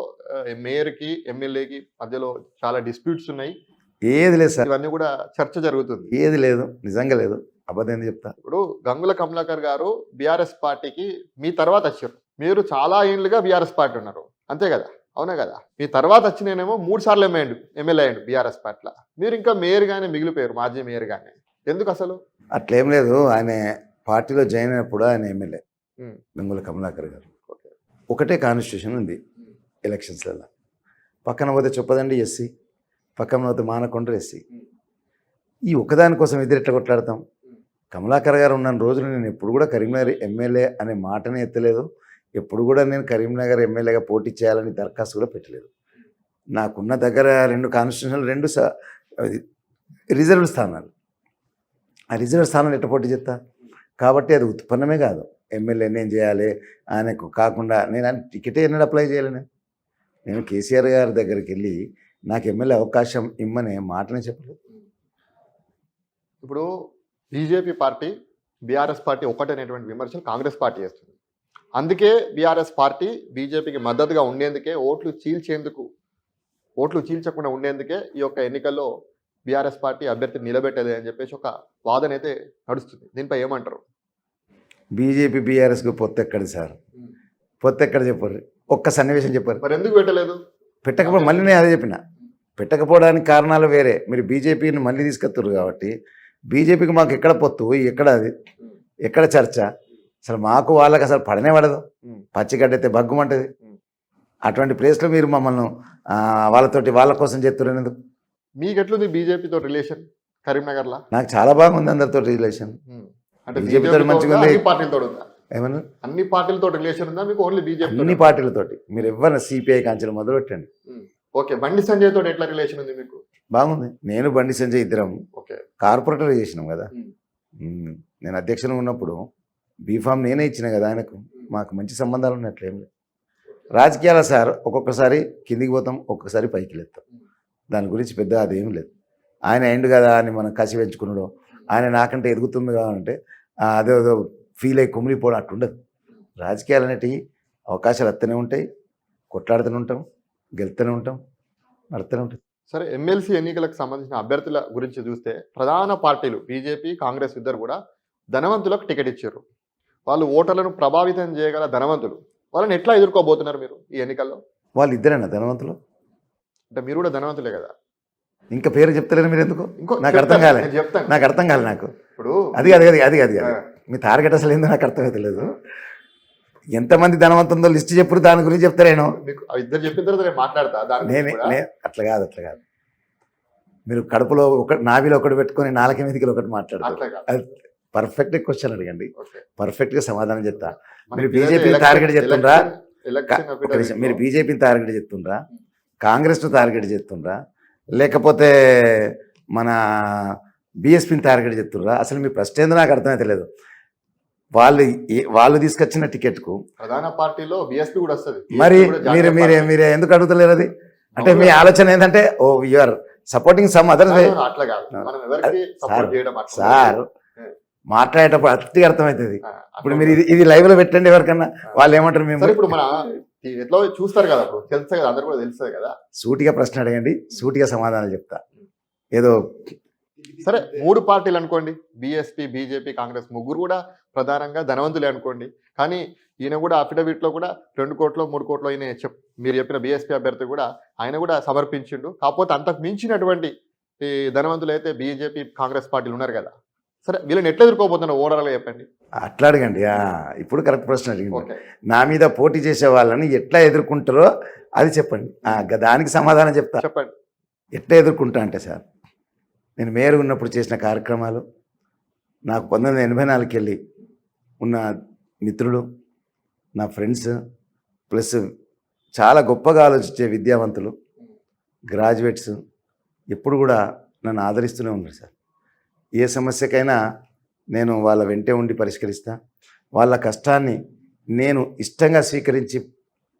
మేయర్ కి ఎమ్మెల్యేకి మధ్యలో చాలా డిస్ప్యూట్స్ ఉన్నాయి. ఏది లేదు సార్, ఇవన్నీ కూడా చర్చ జరుగుతుంది. ఏది లేదు, నిజంగా లేదు. అబద్ధం ఏంది చెప్తా. ఇప్పుడు గంగుల కమలాకర్ గారు బీఆర్ఎస్ పార్టీకి మీ తర్వాత వచ్చారు. మీరు చాలా ఏళ్ళుగా బీఆర్ఎస్ పార్టీ ఉన్నారు, అంతే కదా? అవునా కదా? మీ తర్వాత వచ్చినేమో 3 సార్లు ఎమ్మెల్యే అయ్యండు బీఆర్ఎస్ పార్టీలో. మీరు ఇంకా మేయర్ గానే మిగిలిపోయారు, మాజీ మేయర్ గానే. ఎందుకు అసలు? అట్లేం లేదు. ఆయన పార్టీలో జాయిన్ అయినప్పుడు ఆయన ఎమ్మెల్యే ఉమ్, గంగుల కమలాకర్ గారు. ఓకే. ఒకటే కాన్స్టిట్యూషన్ ఉంది ఎలక్షన్స్లలో. పక్కన పోతే చొప్పదండి ఎస్సీ, పక్కన పోతే మానకొండ ఎస్సీ. ఈ ఒకదానికోసం ఇద్దరు ఎట్లా కొట్లాడతాం? కమలాకర్ గారు ఉన్న రోజులు నేను ఎప్పుడు కూడా కరీంనగర్ ఎమ్మెల్యే అనే మాటనే ఎత్తలేదు. ఎప్పుడు కూడా నేను కరీంనగర్ ఎమ్మెల్యేగా పోటీ చేయాలని దరఖాస్తు కూడా పెట్టలేదు. నాకున్న దగ్గర 2 కాన్స్టిట్యూషన్లు, 2 రిజర్వ్ స్థానాలు. ఆ రిజర్వ్ స్థానాలు ఎట్లా పోటీ చేస్తా? కాబట్టి అది ఉత్పన్నమే కాదు. ఎమ్మెల్యే నేను చేయాలి ఆయనకు కాకుండా నేను టికెటే ఎన్నడూ అప్లై చేయలేను. నేను కేసీఆర్ గారి దగ్గరికి వెళ్ళి నాకు ఎమ్మెల్యే అవకాశం ఇమ్మనే మాటనే చెప్పలేదు. ఇప్పుడు బీజేపీ పార్టీ బీఆర్ఎస్ పార్టీ ఒకటనేటువంటి విమర్శలు కాంగ్రెస్ పార్టీ చేస్తుంది. అందుకే బీఆర్ఎస్ పార్టీ బీజేపీకి మద్దతుగా ఉండేందుకే, ఓట్లు చీల్చకుండా ఉండేందుకే ఈ యొక్క ఎన్నికల్లో బీఆర్ఎస్ పార్టీ అభ్యర్థిని నిలబెట్టలేదు అని చెప్పేసి ఒక వాదన అయితే నడుస్తుంది. దీనిపై ఏమంటారు? బీజేపీ బీఆర్ఎస్కి పొత్తు ఎక్కడి సార్? పొత్తు ఎక్కడ చెప్పారు? ఒక్క సన్నివేశం చెప్పారు. మరి ఎందుకు పెట్టలేదు? పెట్టకపోవడం, మళ్ళీ నేను అదే చెప్పిన, పెట్టకపోవడానికి కారణాలు వేరే. మీరు బీజేపీని మళ్ళీ తీసుకొస్తారు కాబట్టి బీజేపీకి మాకు ఎక్కడ పొత్తు, ఎక్కడ అది, ఎక్కడ చర్చ? అసలు మాకు వాళ్ళకి అసలు పడనే పడదు. పచ్చిగడ్డ అయితే బగ్గుమంటది. అటువంటి ప్లేస్లో మీరు మమ్మల్ని వాళ్ళ కోసం చెప్తున్నారు ఎందుకు? మీకు ఎట్లుంది బీజేపీతో రిలేషన్ కరీంనగర్లో? నాకు చాలా బాగుంది అందరితో రిలేషన్. అంటే బీజేపీతో మంచిగా ఉంది. అన్ని పార్టీలతో ఉందా? ఏమన్నా అన్ని పార్టీలతో రిలేషన్ ఉందా మీకు? Only BJP? అన్ని పార్టీలతోటి. మీరు ఎవరిని సిపిఐ కాంచెలు మొదలు పెట్టండి. ఓకే. బండి సంజయ్ తోటి ఎట్లా రిలేషన్ ఉంది మీకు? బాగుంది. నేను బండి సంజయ్ ఇద్దరం ఓకే కార్పొరేటర్ చేసినాం కదా. నేను అధ్యక్షులు ఉన్నప్పుడు బీఫామ్ నేనే ఇచ్చిన కదా ఆయనకు. మాకు మంచి సంబంధాలు ఉన్నట్లేం లేదు. రాజకీయాల సార్ ఒక్కొక్కసారి కిందికి పోతాం, ఒక్కొక్కసారి పైకి లేస్తాం. దాని గురించి పెద్ద అదేం లేదు. ఆయన ఎండు కదా అని మనం కసి పెంచుకున్నాడు, ఆయన నాకంటే ఎదుగుతుంది కావాలంటే అదేదో ఫీల్ అయ్యి కుమిలిపోవడం అట్టుండదు. రాజకీయాలు అనేటివి అవకాశాలు వస్తూనే ఉంటాయి, కొట్లాడుతూనే ఉంటాం, గెలుతూనే ఉంటాం, నడుతూనే ఉంటాయి. సరే, ఎమ్మెల్సీ ఎన్నికలకు సంబంధించిన అభ్యర్థుల గురించి చూస్తే ప్రధాన పార్టీలు బీజేపీ, కాంగ్రెస్ ఇద్దరు కూడా ధనవంతులకు టికెట్ ఇచ్చారు. వాళ్ళు ఓటర్లను ప్రభావితం చేయగల ధనవంతులు. వాళ్ళని ఎట్లా ఎదుర్కోబోతున్నారు మీరు ఈ ఎన్నికల్లో? వాళ్ళు ఇద్దరేనా ధనవంతులు? అంటే మీరు కూడా ధనవంతులే కదా. ఇంకా పేరు చెప్తలేరు మీరు ఎందుకు? ఇంకో నాకు అర్థం చెప్తాను, కాలే నేను చెప్తాను. నాకు అర్థం కాలే నాకు ఇప్పుడు అది మీ టార్గెట్ అసలు ఏందో నాకు అర్థమవుతలేదు. ఎంతమంది ధనవంతుందో లిస్ట్ చెప్పుడు, దాని గురించి చెప్తారేను. మీకు ఆ ఇద్దరు చెప్పిన తర్వాత నేను మాట్లాడతా దాని గురించి కూడా. అట్లా కాదు మీరు కడుపులో నావిలో ఒకటి పెట్టుకొని నాలుక మీదకి ఒకటి మాట్లాడతారు. అట్లా కాదు. అది పర్ఫెక్ట్ క్వశ్చన్ అడగండి, ఓకే. పర్ఫెక్ట్ గా సమాధానం చెప్తా. మనకి మీరు ఏదైతే బీజేపీ టార్గెట్ చెప్తుండ్రా? ఎలక్షన్ ఒక నిమిషం, మీరు బీజేపీని టార్గెట్ చేస్తుండ్రా, కాంగ్రెస్ను టార్గెట్ చేస్తుండ్రా, లేకపోతే మన బీఎస్పీని టార్గెట్ చేస్తుండ్రా? అసలు మీ ప్రశ్న ఏందో నాకు అర్థమైతే లేదు. వాళ్ళు తీసుకొచ్చిన టికెట్కు ప్రధాన పార్టీలో బీఎస్పీ కూడా వస్తుంది. మరి మీరు ఎందుకు అడుగుతలేరు అది? అంటే మీ ఆలోచన ఏంటంటే oh you're supporting some other way. అట్లా కాదు, మనం ఎవరికి సపోర్ట్ చేయడం అట్లా సార్ మాట్లాడేటప్పుడు అతి అర్థమవుతుంది. ఆ, ఇప్పుడు మీరు ఇది లైవ్ లో పెట్టండి ఎవరికన్నా, వాళ్ళు ఏమంటారు మేము సరే, ఇప్పుడు మన ఎట్లా చూస్తారు కదా, అప్పుడు తెలుస్తుంది కదా, అందరు కూడా తెలుస్తుంది కదా. సూటిగా ప్రశ్న అడగండి, సూటిగా సమాధానం చెప్తా. ఏదో సరే, 3 పార్టీలు అనుకోండి, బీఎస్పీ, బీజేపీ, కాంగ్రెస్, ముగ్గురు కూడా ప్రధానంగా ధనవంతులే అనుకోండి. కానీ ఈయన కూడా అఫిడవిట్ లో కూడా 2 కోట్లు 3 కోట్లు ఈయన మీరు చెప్పిన బీఎస్పీ అభ్యర్థి కూడా ఆయన కూడా సమర్పించిండు. కాకపోతే అంతకు మించినటువంటి ఈ ధనవంతులు అయితే బీజేపీ, కాంగ్రెస్ పార్టీలు ఉన్నారు కదా. సరే, వీళ్ళని ఎట్లా ఎదుర్కోబోతున్నారు ఓవరాల్గా చెప్పండి. అట్లా అడగండి. ఇప్పుడు కరెక్ట్ ప్రశ్న అడిగింది. ఓకే. నా మీద పోటీ చేసే వాళ్ళని ఎట్లా ఎదుర్కొంటారో అది చెప్పండి. దానికి సమాధానం చెప్తా. చెప్పండి. ఎట్లా ఎదుర్కొంటా అంటే సార్, నేను మేయర్ ఉన్నప్పుడు చేసిన కార్యక్రమాలు, నాకు 1984 వెళ్ళి ఉన్న మిత్రులు, నా ఫ్రెండ్స్, ప్లస్ చాలా గొప్పగా ఆలోచించే విద్యావంతులు, గ్రాడ్యుయేట్స్ ఎప్పుడు కూడా నన్ను ఆదరిస్తూనే ఉన్నారు సార్. ఏ సమస్యకైనా నేను వాళ్ళ వెంటే ఉండి పరిష్కరిస్తా. వాళ్ళ కష్టాన్ని నేను ఇష్టంగా స్వీకరించి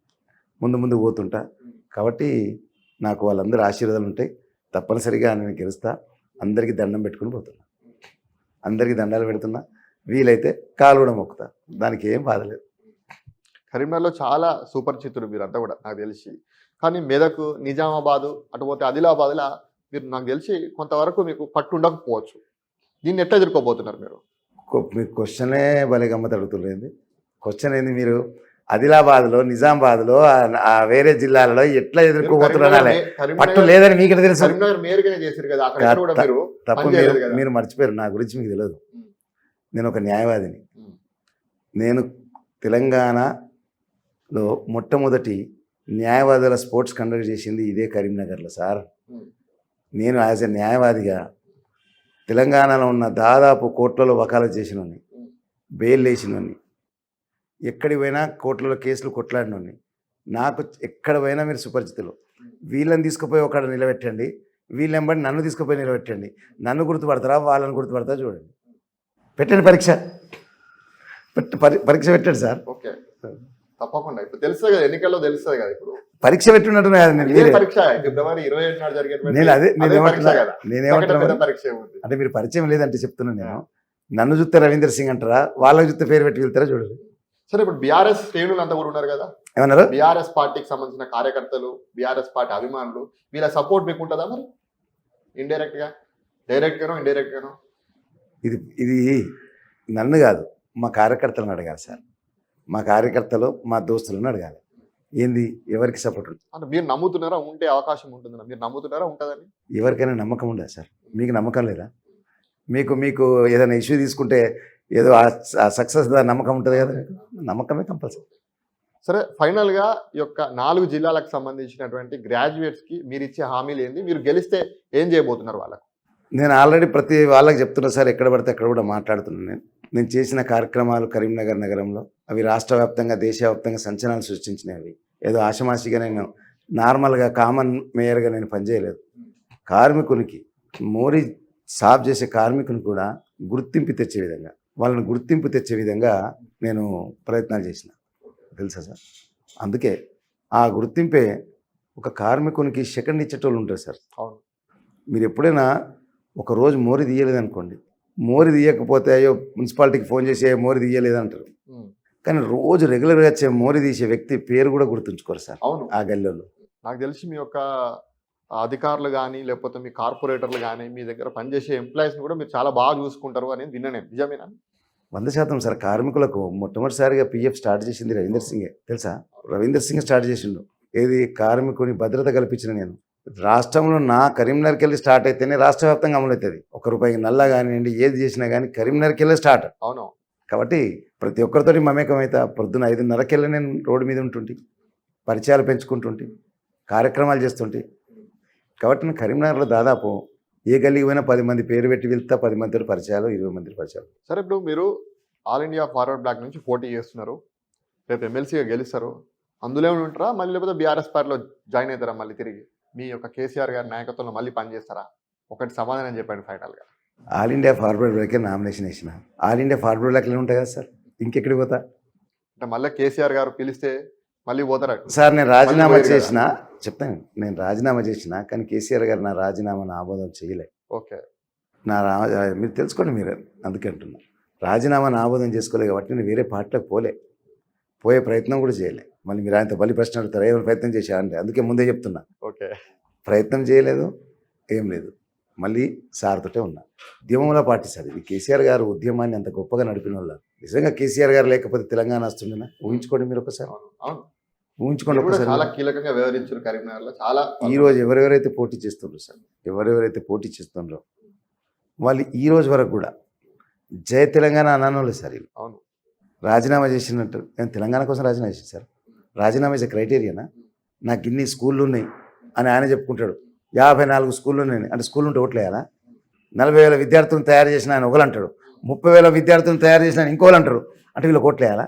ముందు పోతుంటా. కాబట్టి నాకు వాళ్ళందరూ ఆశీర్వాదాలు ఉంటాయి. తప్పనిసరిగా నేను గెలుస్తా. అందరికీ దండం పెట్టుకుని పోతున్నా, అందరికీ దండాలు పెడుతున్నా, వీలైతే కాలు కూడా మొక్కుతా. దానికి ఏం బాధలేదు. కరీంనగర్లో చాలా సుపరిచితులు మీరంతా కూడా నాకు తెలిసి. కానీ మెదక్, నిజామాబాదు, అటు పోతే ఆదిలాబాద్లా మీరు నాకు తెలిసి కొంతవరకు మీకు పట్టు ఉండకపోవచ్చు. దీన్ని ఎట్లా ఎదుర్కోబోతున్నారు మీరు? మీ క్వశ్చనే భలే గమ్మత్ అడుగుతుండేది. క్వశ్చన్ ఏంది, మీరు ఆదిలాబాద్లో, నిజామాబాద్లో, వేరే జిల్లాలలో ఎట్లా ఎదుర్కోబోతున్నారా? పట్టు లేదని మీకు తెలుసు. కరీంనగర్ మేయర్గానే చేశారు కదా, అక్కడ కూడా మీరు తప్పు పనిచేయలేదు కదా. మీరు మర్చిపోయారు. నా గురించి మీకు తెలియదు. నేను ఒక న్యాయవాదిని. నేను తెలంగాణలో మొట్టమొదటి న్యాయవాదుల స్పోర్ట్స్ కండక్ట్ చేసింది ఇదే కరీంనగర్లో సార్. నేను యాజ్ ఎ న్యాయవాదిగా తెలంగాణలో ఉన్న దాదాపు కోట్లలో వకాలత్ చేసినోని, బెయిల్ వేసినోని, ఎక్కడికి పోయినా కోట్లలో కేసులు కొట్లాడినోని. నాకు ఎక్కడ పోయినా మీరు సుపరిచితులు. వీళ్ళని తీసుకుపోయి ఒకడ నిలబెట్టండి, వీళ్ళెంబడి నన్ను తీసుకుపోయి నిలబెట్టండి. నన్ను గుర్తుపడతారా, వాళ్ళని గుర్తుపడతారా చూడండి. పెట్టండి పరీక్ష, పరీక్ష పెట్టండి సార్. ఓకే, తప్పకుండా. ఇప్పుడు తెలుస్తుంది కదా, ఎన్నికల్లో తెలుస్తుంది కదా. ఇప్పుడు పరీక్ష పెట్టినట్టు పరీక్ష ఫిబ్రవరి 27 నాడు జరిగేటువంటి నేనేమంటున్నా పరీక్ష ఏముంది అంటే, మీరు పరిచయం లేదంటే చెప్తున్నాను నేను. నన్ను చూస్తే రవీందర్ సింగ్ అంటారా, వాళ్ళకి చూస్తే పేరు పెట్టి వెళ్తారా చూడండి. సరే, ఇప్పుడు బీఆర్ఎస్ శ్రేణులు అంతా కూడా ఉన్నారు కదా, ఏమన్నారు? బీఆర్ఎస్ పార్టీకి సంబంధించిన కార్యకర్తలు, బీఆర్ఎస్ పార్టీ అభిమానులు, వీళ్ళ సపోర్ట్ మీకు ఉంటుందా మరి? ఇండైరెక్ట్ గా, డైరెక్ట్ గానో ఇండైరెక్ట్ గానో? ఇది నన్ను కాదు, మా కార్యకర్తలను అడగాలి సార్. మా కార్యకర్తలు, మా దోస్తులను అడగాలి. ఏంది, ఎవరికి సపోర్ట్ ఉంటుంది అంటే మీరు నమ్ముతున్నారా? ఉంటే అవకాశం ఉంటుందా? మీరు నమ్ముతున్నారా ఉంటుందని? ఎవరికైనా నమ్మకం ఉండదు సార్. మీకు నమ్మకం లేదా? మీకు ఏదైనా ఇష్యూ తీసుకుంటే ఏదో ఆ సక్సెస్ నమ్మకం ఉంటుంది కదా. నమ్మకమే కంపల్సరీ. సరే, ఫైనల్గా ఈ యొక్క 4 జిల్లాలకు సంబంధించినటువంటి గ్రాడ్యుయేట్స్కి మీరు ఇచ్చే హామీలు ఏంది? మీరు గెలిస్తే ఏం చేయబోతున్నారు వాళ్ళకు? నేను ఆల్రెడీ ప్రతి వాళ్ళకి చెప్తున్నా సార్. ఎక్కడ పడితే అక్కడ కూడా మాట్లాడుతున్నాను. నేను చేసిన కార్యక్రమాలు కరీంనగర్ నగరంలో అవి రాష్ట్ర వ్యాప్తంగా, దేశవ్యాప్తంగా సంచలనాలు సృష్టించినవి. ఏదో ఆషమాషిగా నేను నార్మల్గా కామన్ మేయర్గా నేను పనిచేయలేదు. కార్మికునికి, మోరీ సాఫ్ చేసే కార్మికుని కూడా గుర్తింపు తెచ్చే విధంగా, వాళ్ళని గుర్తింపు తెచ్చే విధంగా నేను ప్రయత్నాలు చేసిన, తెలుసా సార్. అందుకే ఆ గుర్తింపే ఒక కార్మికునికి సెకండ్ ఇచ్చేటోళ్ళు ఉంటారు సార్. అవును. మీరు ఎప్పుడైనా ఒకరోజు మోరీ తీయలేదనుకోండి, మోరీ తీయకపోతే అయ్యో మున్సిపాలిటీకి ఫోన్ చేసి మోరీ తీయలేదంటారు. కానీ రోజు రెగ్యులర్గా వచ్చే మోరీ తీసే వ్యక్తి పేరు కూడా గుర్తుంచుకోరు సార్. అవును. ఆ గల్లీలో నాకు తెలిసి మీ యొక్క అధికారులు కానీ, లేకపోతే మీ కార్పొరేటర్లు కానీ, మీ దగ్గర పనిచేసే ఎంప్లాయీస్ని కూడా మీరు చాలా బాగా చూసుకుంటారు అని విన్నాను. నిజమేనా? 100% సార్. కార్మికులకు మొట్టమొదటిసారిగా PF స్టార్ట్ చేసింది రవీందర్ సింగే, తెలుసా. రవీందర్ సింగ్ స్టార్ట్ చేసిండు. ఏది, కార్మికుని భద్రత కల్పించిన నేను. రాష్ట్రంలో నా కరీంనగర్కి వెళ్ళి స్టార్ట్ అయితేనే రాష్ట్ర వ్యాప్తంగా అమలవుతుంది. ₹1 నల్లా కానివ్వండి, ఏది చేసినా కానీ కరీంనగర్కి వెళ్ళి స్టార్ట్. అవును. కాబట్టి ప్రతి ఒక్కరితోటి మమేకం అయితే పొద్దున్న 5:30కి వెళ్ళి నేను రోడ్డు మీద ఉంటుంటే, పరిచయాలు పెంచుకుంటుంటే, కార్యక్రమాలు చేస్తుంటే. కాబట్టి నేను కరీంనగర్లో దాదాపు ఏ గల్లీకి పోయినా 10 మంది పేరు పెట్టి వెళ్తా, 10 మందితో పరిచయాలు, 20 మంది పరిచయాలు. సరే, ఇప్పుడు మీరు ఆల్ ఇండియా ఫార్వర్డ్ బ్లాక్ నుంచి పోటీ చేస్తున్నారు, రేపు ఎమ్మెల్సీగా గెలుస్తారు, అందులో ఉంటారా మళ్ళీ, లేకపోతే బీఆర్ఎస్ పార్టీలో జాయిన్ అవుతారా మళ్ళీ తిరిగి? మీ యొక్క కేసీఆర్ గారి నాయకత్వంలో మళ్ళీ పనిచేస్తారా? ఒకటి సమాధానం చెప్పండి ఫైనల్గా. ఆల్ ఇండియా ఫార్వర్డ్ బ్లాకే నామినేషన్ వేసిన. ఆల్ ఇండియా ఫార్వర్డ్ బ్లాక్లో ఉంటాయి కదా సార్, ఇంకెక్కడికి పోతా? అంటే మళ్ళీ కేసీఆర్ గారు పిలిస్తే మళ్ళీ పోతారా? సార్ నేను రాజీనామా చేసిన, చెప్తాను, నేను రాజీనామా చేసిన, కానీ కేసీఆర్ గారు నా రాజీనామాను ఆమోదం చేయలే. ఓకే. మీరు తెలుసుకోండి, మీరు అందుకే అంటున్నా, రాజీనామాను ఆమోదం చేసుకోలేదు కాబట్టి నేను వేరే పార్టీలోకి పోయే ప్రయత్నం కూడా చేయలే. మళ్ళీ మీరు ఆయనతో బలి ప్రశ్న అడుగుతారు, ఏమైనా ప్రయత్నం చేశా అంటే, అందుకే ముందే చెప్తున్నా, ఓకే, ప్రయత్నం చేయలేదు, ఏం లేదు. మళ్ళీ సార్తోటే ఉన్నా. ఉద్యమంలో పార్టీ సార్ ఇది. కేసీఆర్ గారు ఉద్యమాన్ని అంత గొప్పగా నడిపిన వాళ్ళు. నిజంగా కేసీఆర్ గారు లేకపోతే తెలంగాణ వస్తుండేనా? ఊహించుకోండి మీరు ఒకసారి, ఊహించుకోండి ఒకసారి. చాలా కీలకంగా వ్యవహరించారు కరీంనగర్లో. చాలా ఈ రోజు ఎవరెవరైతే పోటీ చేస్తుండ్రో సార్, ఎవరెవరైతే పోటీ చేస్తుండ్రో వాళ్ళు ఈ రోజు వరకు కూడా జయ తెలంగాణ అనానోళ్ళు సార్. అవును. రాజీనామా చేసినట్టు నేను తెలంగాణ కోసం రాజీనామా చేశాను సార్. రాజీనామా చేసే క్రైటీరియానా? నాకు ఇన్ని స్కూళ్ళు ఉన్నాయి అని ఆయన చెప్పుకుంటాడు. 54 స్కూళ్ళు ఉన్నాయి అంటే స్కూల్ ఉంటే ఓట్లేయాలా? 40,000 విద్యార్థులను తయారు చేసిన ఆయన ఒకరు అంటాడు, 30,000 విద్యార్థులను తయారు చేసిన ఆయన ఇంకోళ్ళు అంటారు. అంటే వీళ్ళు ఓట్లేయాలా?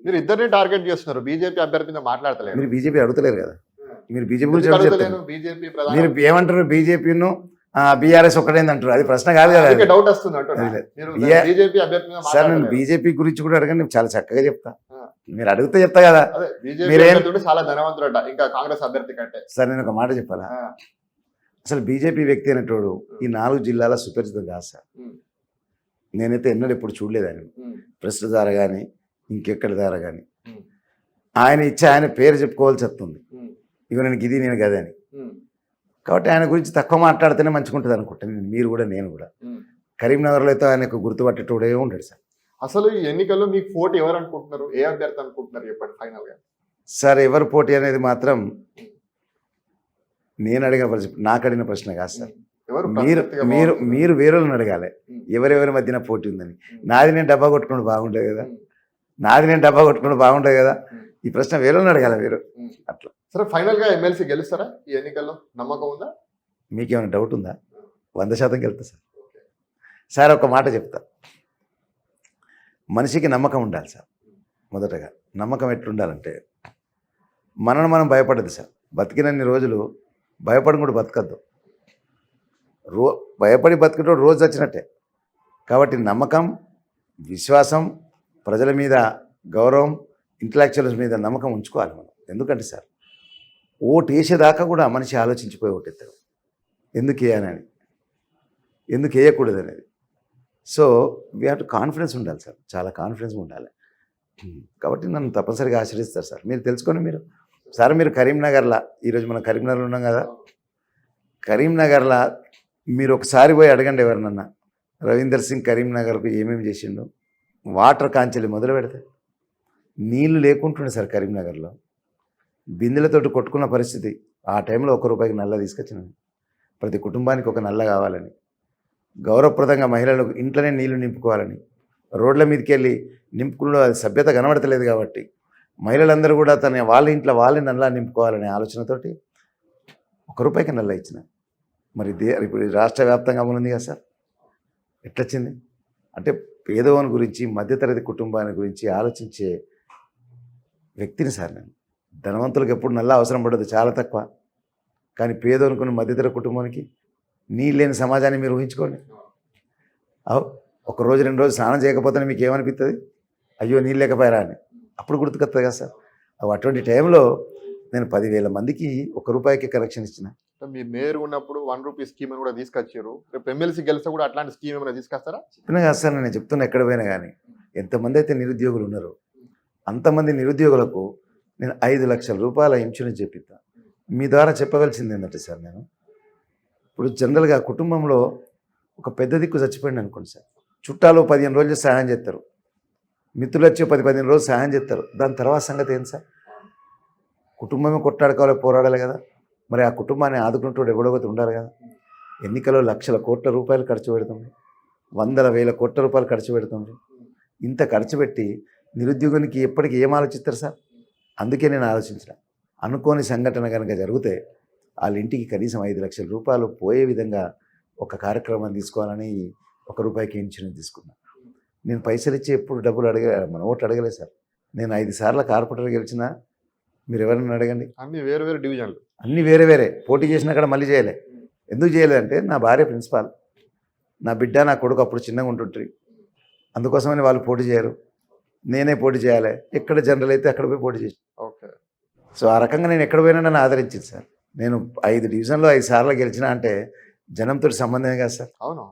మీరు ఇద్దరిని టార్గెట్ చేస్తున్నారు, బీజేపీ అభ్యర్థి మీద మాట్లాడతలేదు. మీరు బీజేపీ అడుగుతలేరు కదా, మీరు బీజేపీ గురించి మీరు ఏమంటారు? బీజేపీను బీఆర్ఎస్ ఒకటేంది అంటారు, అది ప్రశ్న కాదు కదా. డౌట్ వస్తుంది సార్ నేను బీజేపీ గురించి కూడా అడగండి, నేను చాలా చక్కగా చెప్తా. మీరు అడిగితే చెప్తా కదా. చాలా ధనవంతుడట ఇంకా కాంగ్రెస్ అభ్యర్థి కంటే. సార్ నేను ఒక మాట చెప్పాలా, అసలు బీజేపీ వ్యక్తి అనేటోడు ఈ 4 జిల్లాల సుపరిచితం కాదు సార్. నేనైతే ఎన్నడూ ఎప్పుడు చూడలేదు ఆయన ప్రెస్ ద్వారా కానీ ఇంకెక్కడి ద్వారా కానీ. ఆయన ఇచ్చి ఆయన పేరు చెప్పుకోవాల్సి వస్తుంది, ఇక నేను ఇది నేను గదని. కాబట్టి ఆయన గురించి తక్కువ మాట్లాడితేనే మంచిగా ఉంటుంది అనుకుంటాను మీరు కూడా, నేను కూడా. కరీంనగర్లో అయితే ఆయనకు గుర్తుపట్టేటోడే ఉంటాడు సార్. అసలు ఈ ఎన్నికల్లో మీకు పోటీ ఎవరు అనుకుంటున్నారు, ఏ అభ్యర్థి అనుకుంటున్నారు చెప్పండి ఫైనల్ గా? సార్ ఎవరు పోటీ అనేది మాత్రం నేను అడిగిన ప్రశ్న, నాకు అడిగిన ప్రశ్న కాదు సార్. మీరు వేరేళ్ళని అడగాలి ఎవరెవరి మధ్యన పోటీ ఉందని. నాది నేను డబ్బా కొట్టుకుని బాగుంటుంది కదా, ఈ ప్రశ్న వేరేళ్ళని అడగాలి మీరు అట్లా. సరే, ఫైనల్ గా ఎమ్మెల్సీ గెలుస్తారా ఈ ఎన్నికల్లో? నమ్మకం ఉందా? మీకేమైనా డౌట్ ఉందా? 100% గెలుతా సార్. సార్ ఒక మాట చెప్తా, మనిషికి నమ్మకం ఉండాలి సార్. మొదటగా నమ్మకం ఎట్లుండాలంటే, మనం భయపడద్దు సార్. బతికినన్ని రోజులు భయపడి కూడా బతకద్దు. భయపడి బతికటో రోజు వచ్చినట్టే. కాబట్టి నమ్మకం, విశ్వాసం, ప్రజల మీద గౌరవం, ఇంటలెక్చువల్స్ మీద నమ్మకం ఉంచుకోవాలి మనం. ఎందుకంటే సార్ ఓటు వేసేదాకా కూడా మనిషి ఆలోచించిపోయి ఓటెత్తాడు, ఎందుకు వేయాలని, ఎందుకు వేయకూడదు అనేది. So we have to confidence ఉండాలి సార్, చాలా కాన్ఫిడెన్స్ ఉండాలి. కాబట్టి నన్ను తప్పనిసరిగా ఆశ్రయిస్తారు సార్. మీరు తెలుసుకోండి. మీరు సార్ మీరు కరీంనగర్లో, ఈరోజు మనం కరీంనగర్లో ఉన్నాం కదా, కరీంనగర్లో మీరు ఒకసారి పోయి అడగండి ఎవరినన్నా, రవీందర్ సింగ్ కరీంనగర్కు ఏమేమి చేసిండు. వాటర్ కాంచెలు మొదలు పెడితే నీళ్లు లేకుంటుండే సార్ కరీంనగర్లో, బిందెలతోటి కొట్టుకున్న పరిస్థితి. ఆ టైంలో ₹1 నల్ల తీసుకొచ్చినాను. ప్రతి కుటుంబానికి ఒక నల్ల కావాలని, గౌరవప్రదంగా మహిళలకు ఇంట్లోనే నీళ్లు నింపుకోవాలని, రోడ్ల మీదకి వెళ్ళి నింపుకున్న అది సభ్యత కనబడతలేదు కాబట్టి మహిళలందరూ కూడా వాళ్ళ ఇంట్లో వాళ్ళే నల్లా నింపుకోవాలనే ఆలోచనతోటి ₹1 నల్ల ఇచ్చిన. మరి ఇప్పుడు రాష్ట్ర వ్యాప్తంగా అమలుంది కదా సార్. ఎట్లొచ్చింది అంటే పేదవాని గురించి, మధ్యతరగతి కుటుంబాన్ని గురించి ఆలోచించే వ్యక్తిని సార్ నేను. ధనవంతులకు ఎప్పుడు నల్లా అవసరం పడదు, చాలా తక్కువ. కానీ పేదోనుకున్న మధ్యతరగతి కుటుంబానికి నీళ్ళు లేని సమాజాన్ని మీరు ఊహించుకోండి. ఒక రోజు 2 రోజులు స్నానం చేయకపోతే మీకు ఏమనిపిస్తుంది? అయ్యో నీళ్ళు లేకపోయారా అని అప్పుడు గుర్తుకొస్తుంది కదా సార్. అటువంటి టైంలో నేను 10,000 మందికి ₹1 కలెక్షన్ ఇచ్చిన. మీ మేయర్ ఉన్నప్పుడు ₹1 స్కీమ్ అని కూడా తీసుకొచ్చారు. రేపు ఎమ్మెల్సీ గెలిస్తే కూడా అట్లాంటి స్కీమ్ ఏమైనా తీసుకొస్తారా? చెప్పినా కదా సార్, నేను చెప్తున్నా ఎక్కడ పోయినా కానీ ఎంతమంది అయితే నిరుద్యోగులు ఉన్నారో అంతమంది నిరుద్యోగులకు నేను ₹5 లక్షల ఇన్సూరెన్స్ చెప్పిస్తా. మీ ద్వారా చెప్పవలసింది ఏంటంటే సార్, నేను ఇప్పుడు జనరల్గా కుటుంబంలో ఒక పెద్ద దిక్కు చచ్చిపోయింది అనుకోండి సార్, చుట్టాలు 15 రోజులు సహాయం చేస్తారు, మిత్రులు వచ్చి 10-15 రోజులు సహాయం చేస్తారు. దాని తర్వాత సంగతి ఏంటి సార్? కుటుంబమే కొట్లాడుకోవాలి, పోరాడాలి కదా. మరి ఆ కుటుంబాన్ని ఆదుకుంటూ ఎవడొకటి ఉండాలి కదా. ఎన్నికల్లో లక్షల కోట్ల రూపాయలు ఖర్చు పెడుతుంది, వందల వేల కోట్ల రూపాయలు ఖర్చు పెడుతుంది. ఇంత ఖర్చు పెట్టి నిరుద్యోగునికి ఎప్పటికీ ఏం ఆలోచిస్తారు సార్? అందుకే నేను ఆలోచించిన, అనుకోని సంఘటన కనుక జరిగితే వాళ్ళ ఇంటికి కనీసం 5 లక్షల రూపాయలు పోయే విధంగా ఒక కార్యక్రమం తీసుకోవాలని 1 రూపాయికి ఇన్సూరెన్స్ తీసుకున్నాను. నేను పైసలు ఇచ్చి ఎప్పుడు డబ్బులు మన ఓట్లు అడగలేదు సార్. నేను 5 సార్లు కార్పొరేటర్ గెలిచినా మీరు ఎవరైనా అడగండి, అన్ని వేరు వేరు డివిజన్లు, అన్నీ వేరే వేరే. పోటీ చేసినా కూడా మళ్ళీ చేయలే. ఎందుకు చేయలేదంటే నా భార్య ప్రిన్సిపాల్, నా బిడ్డ నా కొడుకు అప్పుడు చిన్నగా ఉంటుంటారు, అందుకోసమని వాళ్ళు పోటీ చేయరు, నేనే పోటీ చేయాలి. ఎక్కడ జనరల్ అయితే అక్కడ పోయి పోటీ చేసి. ఓకే. సో ఆ రకంగా నేను ఎక్కడ పోయినా నన్ను ఆదరించింది సార్. నేను 5 డివిజన్లో 5 సార్లు గెలిచినా అంటే జనంతో సంబంధమే కదా సార్. అవును.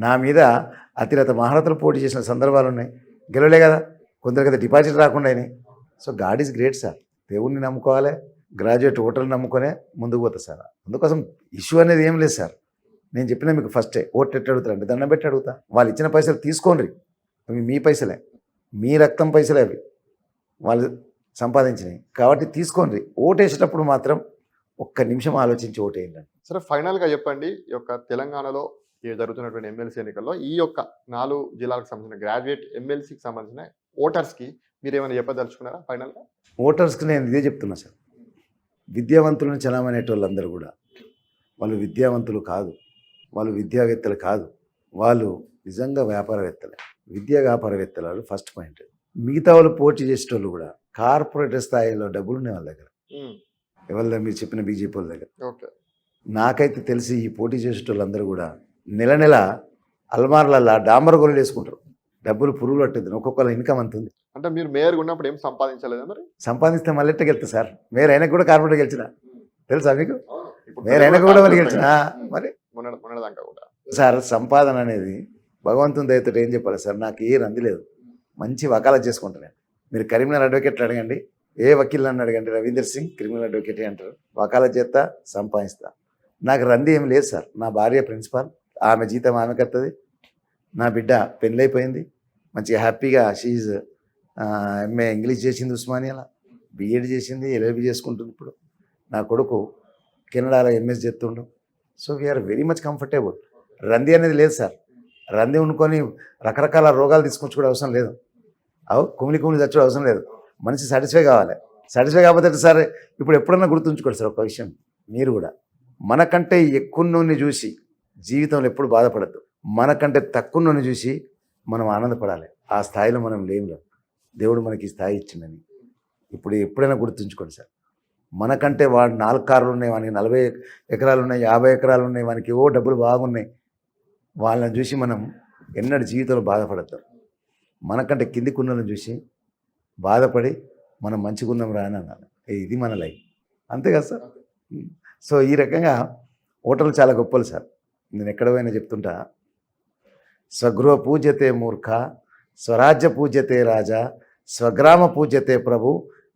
నా మీద అతిరత మహారథులు పోటీ చేసిన సందర్భాలు ఉన్నాయి, గెలవలే కదా. కొందరికి అయితే డిపాజిట్ రాకుండా అయినాయి. So God is great sir. దేవుణ్ణి నమ్ముకోవాలి, గ్రాడ్యుయేట్ ఓటర్ని నమ్ముకొనే ముందుకు పోతా సార్. అందుకోసం ఇష్యూ అనేది ఏం లేదు సార్. నేను చెప్పిన మీకు ఫస్టే ఓటు ఎట్టి అడుగుతారంటే దండం పెట్టి అడుగుతా. వాళ్ళు ఇచ్చిన పైసలు తీసుకోండి, అవి మీ పైసలే, మీ రక్తం పైసలే, అవి వాళ్ళు సంపాదించినవి కాబట్టి తీసుకోండి. ఓటేసేటప్పుడు మాత్రం 1 నిమిషం ఆలోచించి ఓటేయండి. సరే, ఫైనల్గా చెప్పండి, ఈ యొక్క తెలంగాణలో జరుగుతున్నటువంటి ఎమ్మెల్సీ ఎన్నికల్లో ఈ యొక్క 4 జిల్లాలకు సంబంధించిన గ్రాడ్యుయేట్ ఎమ్మెల్సీకి సంబంధించిన ఓటర్స్కి మీరు ఏమైనా చెప్పదలుచుకున్నారా ఫైనల్గా? ఓటర్స్కి నేను ఇదే చెప్తున్నా సార్. విద్యావంతులను చలామనేటోళ్ళందరూ కూడా వాళ్ళు విద్యావంతులు కాదు, వాళ్ళు విద్యావేత్తలు కాదు, వాళ్ళు నిజంగా వ్యాపారవేత్తలే. విద్యా వ్యాపారవేత్తలు ఫస్ట్ పాయింట్. మిగతా వాళ్ళు పోటీ చేసేటోళ్ళు కూడా కార్పొరేటర్ స్థాయిలో డబ్బులు ఉన్నాయి వాళ్ళ దగ్గర. ఎవరి మీరు చెప్పిన బీజేపీ వాళ్ళ దగ్గర. ఓకే. నాకైతే తెలిసి ఈ పోటీ చేసేటోళ్ళందరూ కూడా నెల నెల అల్మార్లల్లా డాంబర్ గొర్రెలు వేసుకుంటారు. డబ్బులు పురుగులు పట్టింది. ఒక్కొక్కరు ఇన్కమ్ అంత ఉంది. అంటే మీరు మేయర్గా ఉన్నప్పుడు ఏం సంపాదించలేదా? మరి సంపాదిస్తే మళ్ళీ ఎట్ట గెలుతా సార్? మేయర్ అయినా కూడా కార్పొరేటర్ గెలిచిన తెలుసా మీకు? మేయర్ అయినా కూడా మళ్ళీ గెలిచిన మరి మొన్నదాకా కూడా సార్. సంపాదన అనేది భగవంతుని దయతో ఏం చెప్పాలి సార్, నాకు ఏ రంది లేదు. మంచి వకాలత్ చేసుకుంటాను నేను. మీరు కరీంనగర్ అడ్వకేట్లు అడగండి, ఏ వకీల్ నన్ను అడగండి, రవీందర్ సింగ్ క్రిమినల్ అడ్వకేట్ అంటారు. వకాలత్ చేస్తా, సంపాదిస్తా. నాకు రంది ఏం లేదు సార్. నా భార్య ప్రిన్సిపాల్, ఆమె జీతం ఆమె కట్టది. నా బిడ్డ పెళ్ళైపోయింది, మంచిగా హ్యాపీగా షీజ్ ఎంఏ ఇంగ్లీష్ చేసింది ఉస్మానియాలో, బీఎడ్ చేసింది, ఎల్ఎల్బి చేసుకుంటుంది ఇప్పుడు. నా కొడుకు కెనడాలో ఎంఎస్ చేస్తుండు. So we're very much comfortable. రంది అనేది లేదు సార్. రంది ఉండుకొని రకరకాల రోగాలు తీసుకొచ్చుకోవడం అవసరం లేదు. కుమిలి చచ్చుకోవడం అవసరం లేదు. మనిషి సాటిస్ఫై కావాలి. సాటిస్ఫై కాకపోతే సార్ ఇప్పుడు ఎప్పుడన్నా గుర్తుంచుకోండి సార్ ఒక విషయం, మీరు కూడా మనకంటే ఎక్కువని చూసి జీవితంలో ఎప్పుడు బాధపడద్దు. మనకంటే తక్కువని చూసి మనం ఆనందపడాలి. ఆ స్థాయిలో మనం లేము. దేవుడు మనకి ఈ స్థాయి ఇచ్చిందని ఇప్పుడు ఎప్పుడైనా గుర్తుంచుకోండి సార్. మనకంటే వాడు 4 కార్లు ఉన్నాయి, వానికి 40 ఎకరాలు ఉన్నాయి, 50 ఎకరాలు ఉన్నాయి, వానికి ఏవో డబ్బులు బాగున్నాయి. వాళ్ళని చూసి మనం ఎన్నడూ జీవితంలో బాధపడతాం. మనకంటే కిందికి ఉన్నలను చూసి బాధపడి మనం మంచిగా ఉన్నాం రా అని అన్నాను. ఇది మన లైఫ్, అంతే కదా సార్. సో ఈ రకంగా ఓటర్లు చాలా గొప్పలు సార్. నేను ఎక్కడ పోయినా చెప్తుంటా, స్వగృహ పూజ్యతే మూర్ఖ, స్వరాజ్య పూజ్యతే రాజా, స్వగ్రామ పూజ్యతే ప్రభు,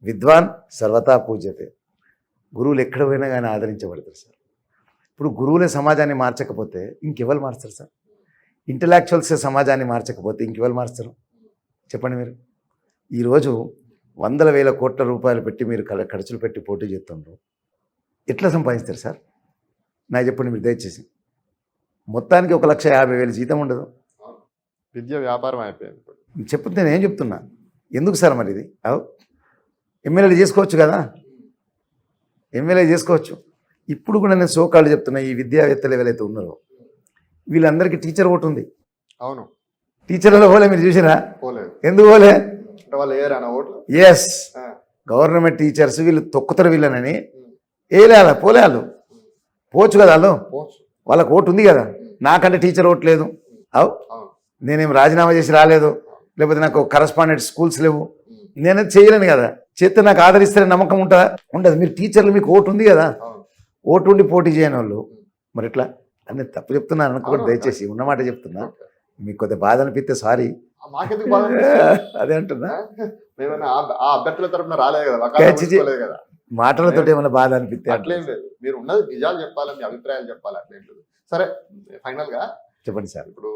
విద్వాన్ సర్వతా పూజ్యతే. గురువులు ఎక్కడ పోయినా కానీ ఆదరించబడతారు సార్. ఇప్పుడు గురువులే సమాజాన్ని మార్చకపోతే ఇంకెవరు మారుస్తారు సార్? ఇంటలెక్చువల్సే సమాజాన్ని మార్చకపోతే ఇంకెవరు మారుస్తారు చెప్పండి మీరు? ఈరోజు 100,000 కోట్ల రూపాయలు పెట్టి మీరు ఖర్చులు పెట్టి పోటీ చేస్తుండ్రు, ఎట్లా సంపాదిస్తారు సార్? నాకు చెప్పండి మీరు దయచేసి. మొత్తానికి 1,50,000 జీతం ఉండదు. విద్య వ్యాపారం అయిపోయింది. చెప్తే నేను చెప్తున్నా ఎందుకు సార్ మరి ఇది? ఎమ్మెల్యేలు చేసుకోవచ్చు కదా, ఎమ్మెల్యే చేసుకోవచ్చు. ఇప్పుడు కూడా నేను సోకాళ్ళు చెప్తున్నా, ఈ విద్యావేత్తలు ఎవరైతే ఉన్నారో వీళ్ళందరికీ టీచర్ ఓటు ఉంది. అవును, టీచర్లలో పోలే, మీరు చూసినా? పోలేదు. ఎందుకు పోలే? వాళ్ళు ఏరానా ఓట్లు? ఎస్, గవర్నమెంట్ టీచర్స్ వీళ్ళు తొక్కుతారు వీళ్ళనని వేయలే. పోలే, వాళ్ళు పోవచ్చు కదా, వాళ్ళు వాళ్ళకి ఓటు ఉంది కదా. నాకంటే టీచర్ ఓటు లేదు. నేనేం రాజీనామా చేసి రాలేదు, లేకపోతే నాకు కరస్పాండెంట్ స్కూల్స్ లేవు, నేనది చేయలేను కదా. చేస్తే నాకు ఆదరిస్తారని నమ్మకం ఉంటుందా? ఉండదు. మీరు టీచర్లు, మీకు ఓటు ఉంది కదా, ఓటు ఉండి పోటీ చేయని వాళ్ళు మరి ఎట్లా అని తప్పు చెప్తున్నాను అనుకోండి దయచేసి, ఉన్నమాట చెప్తున్నా. మీకు కొద్దిగా బాధ అనిపిస్తే సారీ, అదే అంటున్నా. అభ్యర్థుల తరపున రాలేదు కదా, మాటలతో ఏమైనా బాధ అనిపిస్తే అట్లేం లేదు. మీరు ఉన్నది నిజాలు చెప్పాలి, మీ అభిప్రాయాలు చెప్పాలి, అట్లేం లేదు. సరే, ఫైనల్ గా చెప్పండి సార్. ఇప్పుడు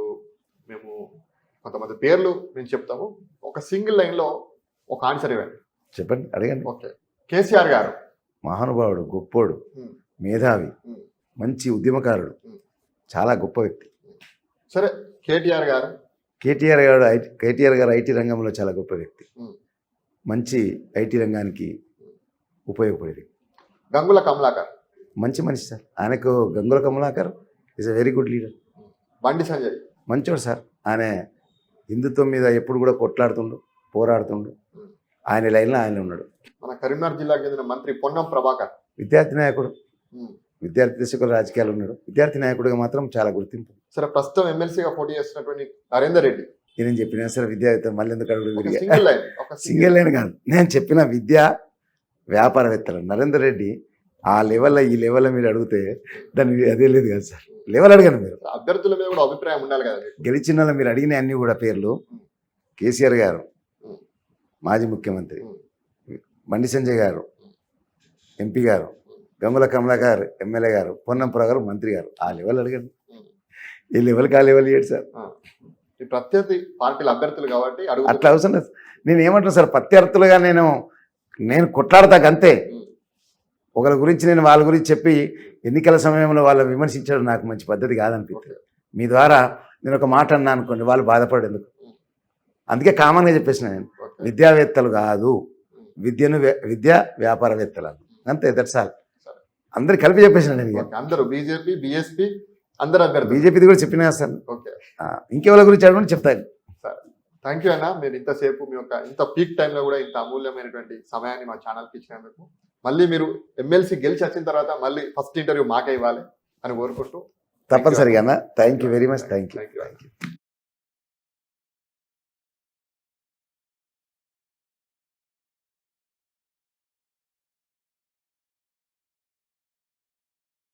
మేము కొంతమంది పేర్లు మేము చెప్తాము, ఒక సింగిల్ లైన్ లో ఒక ఆన్సర్ ఇవ్వండి. చెప్పండి, అడగండి. ఓకే. కేసీఆర్ గారు మహానుభావుడు, గొప్పోడు, మేధావి, ఉమ్. మంచి ఉద్యమకారుడు, ఉమ్. చాలా గొప్ప వ్యక్తి. సరే, కేటీఆర్ గారు కేటీఆర్ గారు ఐటీ రంగంలో చాలా గొప్ప వ్యక్తి, ఉమ్. మంచి ఐటీ రంగానికి ఉపయోగపడే వ్యక్తి. గంగుల కమలాకర్, మంచి మనిషి సార్. ఆయనకు Gangula Kamalakar is a very good leader. Bandi Sanjay, మంచోడు సార్. ఆయన హిందుత్వం మీద ఎప్పుడు కూడా కొట్లాడుతుండు, పోరాడుతుండు. ఆయన లైన్లో ఆయన ఉన్నాడు. మన కరీంనగర్ జిల్లాకు చెందిన మంత్రి పొన్నం ప్రభాకర్, విద్యార్థి నాయకుడు, ఉమ్. విద్యార్థి దశకుల రాజకీయాలు ఉన్నాడు. విద్యార్థి నాయకుడిగా మాత్రం చాలా గుర్తింపు. సరే, ప్రస్తుతం ఎమ్మెల్సీగా పోటీ చేస్తున్నటువంటి నరేందర్ రెడ్డి, నేను చెప్పిన సరే విద్యార్థి మళ్ళీ ఎందుకు అడుగుడు ఒక విరిగా సింగిల్ లైన్, ఒక సింగిల్ లైన్ కాదు, నేను చెప్పిన విద్యా వ్యాపారవేత్తలు నరేందర్ రెడ్డి ఆ లెవెల్లో ఈ లెవెల్లో మీరు అడిగితే దాన్ని అదే లేదు కదా సార్. లెవెల్ అడగండి మీరు. అభ్యర్థుల మీద కూడా అభిప్రాయం ఉండాలి కదా మీకు. గెలిచిన వాళ్ళు మీరు అడిగిన అన్ని కూడా పేర్లు కేసీఆర్ గారు మాజీ ముఖ్యమంత్రి, బండి సంజయ్ గారు ఎంపీ గారు, గంగుల కమలా గారు ఎమ్మెల్యే గారు, పొన్నంపుర గారు మంత్రి గారు. ఆ లెవెల్ అడగండి. ఈ లెవెల్కి ఆ లెవెల్ ఇయ్యాడు సార్. ఈ ప్రత్యర్థి పార్టీల అభ్యర్థులు కాబట్టి అట్లా అవసరం లేదు. నేను ఏమంటున్నా సార్, ప్రత్యర్థులుగా నేను కొట్లాడతాక అంతే. ఒకరి గురించి నేను వాళ్ళ గురించి చెప్పి ఎన్నికల సమయంలో వాళ్ళ విమర్శించడం నాకు మంచి పద్ధతి కాదనిపిస్తుంది. మీ ద్వారా నేను ఒక మాట అన్నా అనుకోండి, వాళ్ళు బాధపడేందుకు. అందుకే కామన్గా చెప్పేసిన నేను విద్యావేత్తలు కాదు, విద్యా వ్యాపారవేత్తలు అంతే. That's all. అందరు కలిపి చెప్పేసిన నేను. అందరూ బీజేపీ, బీఎస్పీ అందరు అభ్యర్థులు. బీజేపీది కూడా చెప్పినా సార్. ఓకే, ఇంకెవరి గురించి అడగని చెప్తాను. థ్యాంక్ యూ అన్న. మీరు ఇంతసేపు మీ యొక్క ఇంత పీక్ టైంలో కూడా ఇంత అమూల్యమైనటువంటి సమయాన్ని మా ఛానల్కి ఇచ్చినందుకు. మళ్ళీ మీరు ఎమ్మెల్సీ గెలిచి వచ్చిన తర్వాత మళ్ళీ ఫస్ట్ ఇంటర్వ్యూ మాకే ఇవ్వాలి అని కోరుకుంటూ తప్పనిసరిగా అన్న. Thank you very much. Thank you.